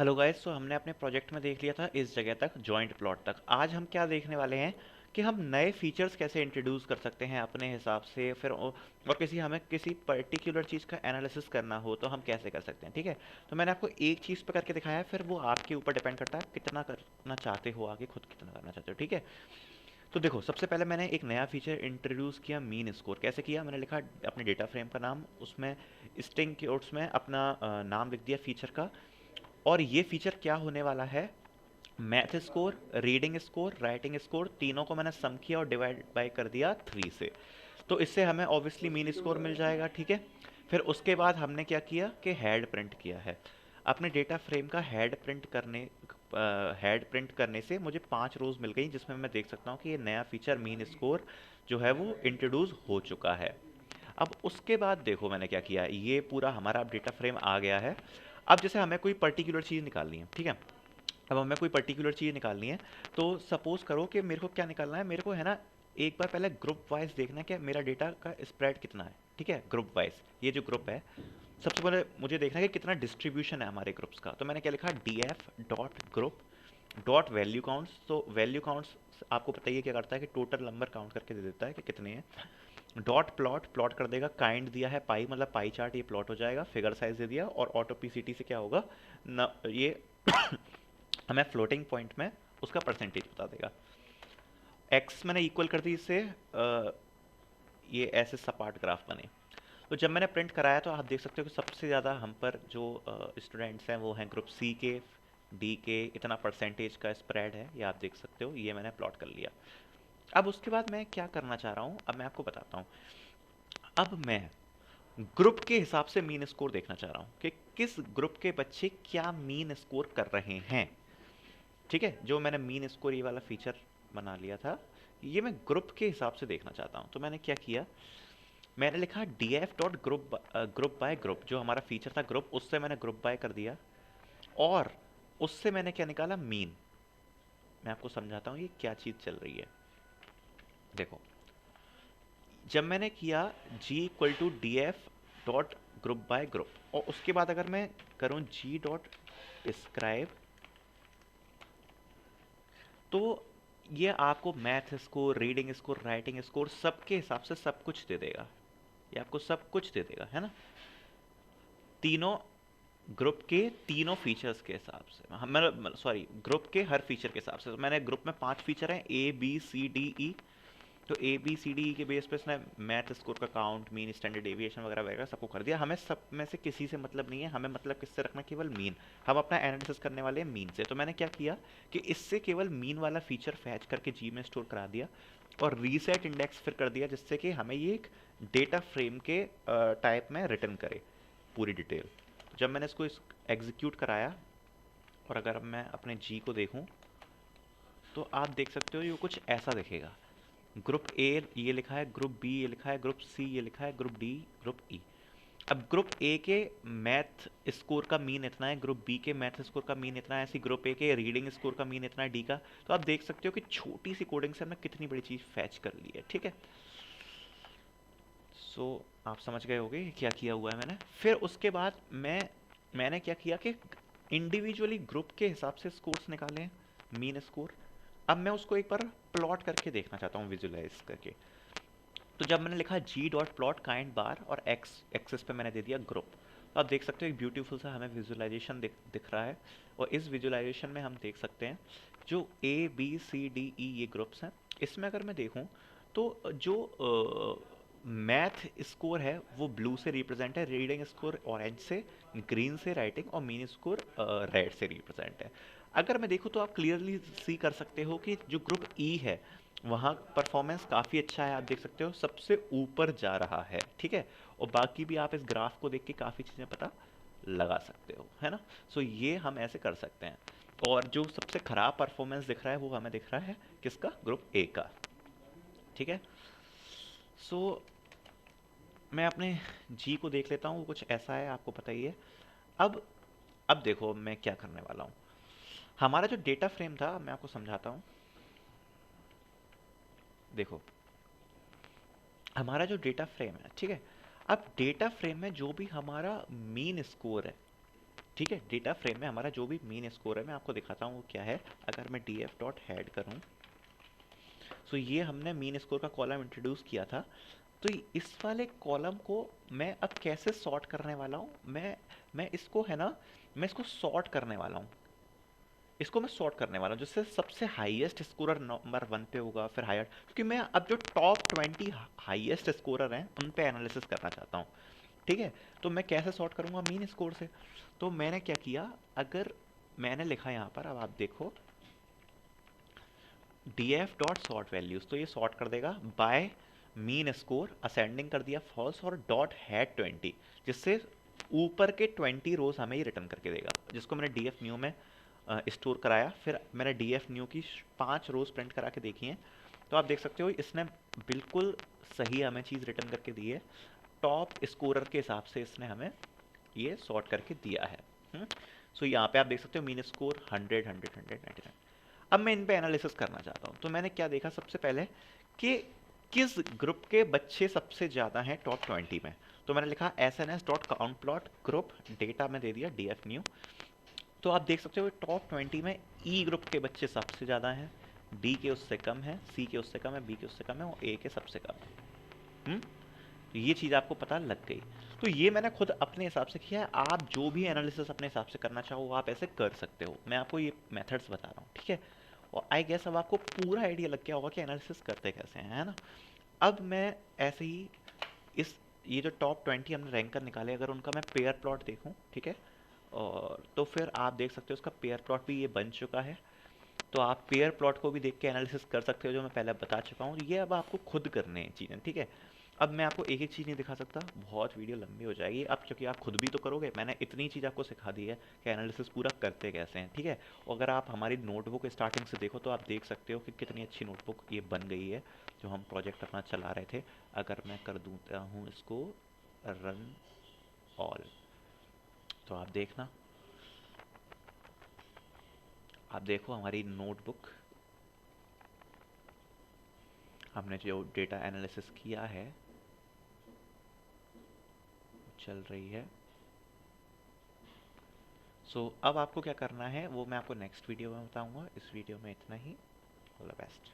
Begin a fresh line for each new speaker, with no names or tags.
Hello guys, तो हमने अपने प्रोजेक्ट में देख लिया था इस जगह तक, जॉइंट प्लॉट तक। आज हम क्या देखने वाले हैं कि हम नए फीचर्स कैसे इंट्रोड्यूस कर सकते हैं अपने हिसाब से। फिर और किसी हमें किसी पर्टिकुलर चीज़ का एनालिसिस करना हो तो हम कैसे कर सकते हैं। ठीक है, तो मैंने आपको एक चीज़ पे करके दिखाया है, फिर वो आपके ऊपर डिपेंड करता है कितना करना चाहते हो, आगे खुद कितना करना चाहते हो। ठीक है, तो देखो, सबसे पहले मैंने एक नया फीचर इंट्रोड्यूस किया, मीन स्कोर। कैसे किया? मैंने लिखा अपने डेटा फ्रेम का नाम, उसमें स्ट्रिंग कोट्स में अपना नाम लिख दिया फीचर का। और ये फीचर क्या होने वाला है, math score, reading score, writing score, तीनों को मैंने सम किया और डिवाइड बाय कर दिया 3 से। तो इससे हमें ऑब्वियसली मीन स्कोर मिल जाएगा। ठीक है, फिर उसके बाद हमने क्या किया कि हेड प्रिंट किया है। अपने डेटा फ्रेम का हेड प्रिंट करने से मुझे 5 रोज मिल गई, जिसमें मैं देख सकता हूँ कि ये नया फीचर मीन स्कोर जो है वो इंट्रोड्यूस हो चुका है। अब उसके बाद देखो मैंने क्या किया, ये पूरा हमारा अब डेटा फ्रेम आ गया है। अब जैसे हमें कोई पर्टिकुलर चीज़ निकालनी है, ठीक है, अब हमें कोई पर्टिकुलर चीज़ निकालनी है। तो सपोज करो कि मेरे को क्या निकालना है, मेरे को है ना, एक बार पहले ग्रुप वाइज देखना है कि मेरा डेटा का स्प्रेड कितना है। ठीक है, ग्रुप वाइज ये जो ग्रुप है, सबसे पहले मुझे देखना है कि कितना डिस्ट्रीब्यूशन है हमारे ग्रुप्स का। तो मैंने क्या लिखा, D F dot group dot value counts. तो वैल्यू काउंट्स आपको पता ही है क्या करता है कि टोटल नंबर काउंट करके दे देता है कि कितने हैं। डॉट प्लॉट, प्लॉट कर देगा, काइंड दिया है पाई, मतलब पाई चार्ट, ये प्लॉट हो जाएगा। फिगर साइज दे दिया, और ऑटो पीसीटी से क्या होगा न, ये हमें फ्लोटिंग पॉइंट में उसका परसेंटेज बता देगा। एक्स मैंने इक्वल कर दी इससे, ये ऐसे सपाट ग्राफ बने। तो जब मैंने प्रिंट कराया तो आप देख सकते हो कि सबसे ज़्यादा हम पर जो स्टूडेंट्स हैं वो हैं ग्रुप सी के, डी के, इतना परसेंटेज का स्प्रेड है, ये आप देख सकते हो, ये मैंने प्लॉट कर लिया। अब उसके बाद मैं क्या करना चाह रहा हूँ, अब मैं आपको बताता हूँ। अब मैं ग्रुप के हिसाब से मीन स्कोर देखना चाह रहा हूँ कि किस ग्रुप के बच्चे क्या मीन स्कोर कर रहे हैं। ठीक है, जो मैंने मीन स्कोर ये वाला फीचर बना लिया था, ये मैं ग्रुप के हिसाब से देखना चाहता हूँ। तो मैंने क्या किया, मैंने लिखा D F dot group by group, जो हमारा फीचर था ग्रुप, उससे मैंने ग्रुप बाय कर दिया। और उससे मैंने क्या निकाला, मीन। मैं आपको समझाता हूँ ये क्या चीज़ चल रही है। देखो, जब मैंने किया G equal to D F dot group by group, और उसके बाद अगर मैं करूँ जी डॉट डिस्क्राइब, तो ये आपको math score, reading score, writing score सबके हिसाब से सब कुछ दे देगा। ये आपको सब कुछ दे देगा, है ना, तीनों ग्रुप के तीनों फीचर्स के हिसाब से। हम मैं सॉरी, ग्रुप के हर फीचर के हिसाब से। तो मैंने ग्रुप में 5 फीचर हैं, A B C D E. तो A B C D E के बेस पे इसने मैथ स्कोर का काउंट, मीन, स्टैंडर्ड डेविएशन वगैरह वगैरह सबको कर दिया। हमें सब में से किसी से मतलब नहीं है, हमें मतलब किससे रखना, केवल मीन। हम अपना एनालिसिस करने वाले हैं मीन से। तो मैंने क्या किया कि इससे केवल मीन वाला फीचर फैच करके जी में स्टोर करा दिया, और रीसेट इंडेक्स फिर कर दिया, जिससे कि हमें ये एक डेटा फ्रेम के टाइप में रिटर्न करे पूरी डिटेल। जब मैंने इसको एग्जीक्यूट कराया, और अगर अब मैं अपने जी को देखूं, तो आप देख सकते हो ये कुछ ऐसा दिखेगा। ग्रुप ए ये लिखा है, ग्रुप बी ये लिखा है, ग्रुप सी ये लिखा है, ग्रुप डी, ग्रुप ई। अब ग्रुप ए के मैथ स्कोर का मीन इतना है, ग्रुप बी के मैथ स्कोर का मीन इतना है, ऐसी ग्रुप ए के रीडिंग स्कोर का मीन इतना है, डी का। तो आप देख सकते हो कि छोटी सी कोडिंग से हमने कितनी बड़ी चीज़ फैच कर ली है। ठीक है, सो आप समझ गए होगे क्या किया हुआ है मैंने। फिर उसके बाद मैंने क्या किया कि इंडिविजुअली ग्रुप के हिसाब से स्कोर्स निकाले, मीन स्कोर। अब मैं उसको एक बार प्लॉट करके देखना चाहता हूँ, विजुलाइज करके। तो जब मैंने लिखा जी डॉट प्लॉट काइंड बार, और एक्स एक्सेस पे मैंने दे दिया ग्रुप, तो आप देख सकते हो एक ब्यूटीफुल सा हमें विजुलाइजेशन दिख रहा है। और इस विजुलाइजेशन में हम देख सकते हैं जो A B C D E ये ग्रुप्स हैं। इसमें अगर मैं देखूं तो जो मैथ स्कोर है वो ब्लू से रिप्रेजेंट है, रीडिंग स्कोर ऑरेंज से, ग्रीन से राइटिंग, और मीन स्कोर रेड से रिप्रेजेंट है। अगर मैं देखूं तो आप क्लियरली सी कर सकते हो कि जो ग्रुप ई है वहाँ परफॉर्मेंस काफ़ी अच्छा है, आप देख सकते हो सबसे ऊपर जा रहा है। ठीक है, और बाकी भी आप इस ग्राफ को देख के काफ़ी चीज़ें पता लगा सकते हो, है ना। सो ये हम ऐसे कर सकते हैं। और जो सबसे ख़राब परफॉर्मेंस दिख रहा है वो हमें दिख रहा है किसका, ग्रुप ए का। ठीक है, सो मैं अपने जी को देख लेता हूँ, वो कुछ ऐसा है, आपको पता ही है। अब अब देखो मैं क्या करने वाला हूँ। हमारा जो डेटा फ्रेम था, मैं आपको समझाता हूँ। देखो, हमारा जो डेटा फ्रेम है, ठीक है, अब डेटा फ्रेम में जो भी हमारा मीन स्कोर है, ठीक है, डेटा फ्रेम में हमारा जो भी मीन स्कोर है मैं आपको दिखाता हूँ वो क्या है। अगर मैं df डॉट हेड करूँ, सो ये हमने मीन स्कोर का कॉलम इंट्रोड्यूस किया था। तो इस वाले कॉलम को मैं अब कैसे सॉर्ट करने वाला हूँ, मैं इसको है ना, मैं इसको सॉर्ट करने वाला हूँ। इसको मैं सॉर्ट करने वाला हूँ जिससे सबसे हाईएस्ट स्कोरर नंबर 1 पे होगा, फिर हायर, क्योंकि मैं अब जो टॉप 20 हाईएस्ट स्कोरर हैं उन पे एनालिसिस करना चाहता हूँ। ठीक है, तो मैं कैसे सॉर्ट करूँगा मीन स्कोर से। तो मैंने क्या किया, अगर मैंने लिखा यहाँ पर, अब आप देखो df डॉट सॉर्ट वैल्यूज, तो ये सॉर्ट कर देगा बाय मीन स्कोर, असेंडिंग कर दिया फॉल्स, और डॉट हैड 20, जिससे ऊपर के 20 रोज हमें ये रिटर्न करके देगा, जिसको मैंने df न्यू में स्टोर कराया। फिर मैंने df न्यू की 5 रोज प्रिंट करा के देखी हैं, तो आप देख सकते हो इसने बिल्कुल सही हमें चीज़ रिटर्न करके दी है। टॉप स्कोरर के हिसाब से इसने हमें ये सॉर्ट करके दिया है। सो यहाँ पे आप देख सकते हो मीन स्कोर 100 100 100 99। अब मैं इन पे एनालिसिस करना चाहता हूँ, तो मैंने क्या देखा सबसे पहले कि किस ग्रुप के बच्चे सबसे ज़्यादा हैं टॉप 20 में। तो मैंने लिखा sns dot count plot group data में दे दिया df न्यू। तो आप देख सकते हो टॉप 20 में ई ग्रुप के बच्चे सबसे ज़्यादा हैं, डी के उससे कम है, सी के उससे कम है, बी के उससे कम है, और ए के सबसे कम है। तो ये चीज़ आपको पता लग गई। तो ये मैंने खुद अपने हिसाब से किया है, आप जो भी एनालिसिस अपने हिसाब से करना चाहो आप ऐसे कर सकते हो। मैं आपको ये मेथड्स बता रहा हूँ, ठीक है। और आई गेस अब आपको पूरा आइडिया लग गया होगा कि एनालिसिस करते कैसे हैं, है ना। अब मैं ऐसे ही इस ये जो टॉप 20 हमने रैंकर निकाले, अगर उनका मैं पेयर प्लॉट देखूँ, ठीक है, और तो फिर आप देख सकते हो उसका पेयर प्लॉट भी ये बन चुका है। तो आप पेयर प्लॉट को भी देख के एनालिसिस कर सकते हो, जो मैं पहले बता चुका हूँ। ये अब आपको खुद करने हैं चीज़ें, ठीक है। अब मैं आपको एक एक चीज़ नहीं दिखा सकता, बहुत वीडियो लंबी हो जाएगी। अब क्योंकि आप खुद भी तो करोगे, मैंने इतनी चीज़ आपको सिखा दी है कि एनालिसिस पूरा करते कैसे हैं, ठीक है। और अगर आप हमारी नोटबुक स्टार्टिंग से देखो तो आप देख सकते हो कि कितनी अच्छी नोटबुक ये बन गई है, जो हम प्रोजेक्ट अपना चला रहे थे। अगर मैं कर दूँगा हूँ इसको रन ऑल, तो आप देखना, आप देखो हमारी नोटबुक, हमने जो डेटा एनालिसिस किया है चल रही है। सो अब आपको क्या करना है वो मैं आपको नेक्स्ट वीडियो में बताऊंगा। इस वीडियो में इतना ही। All the best.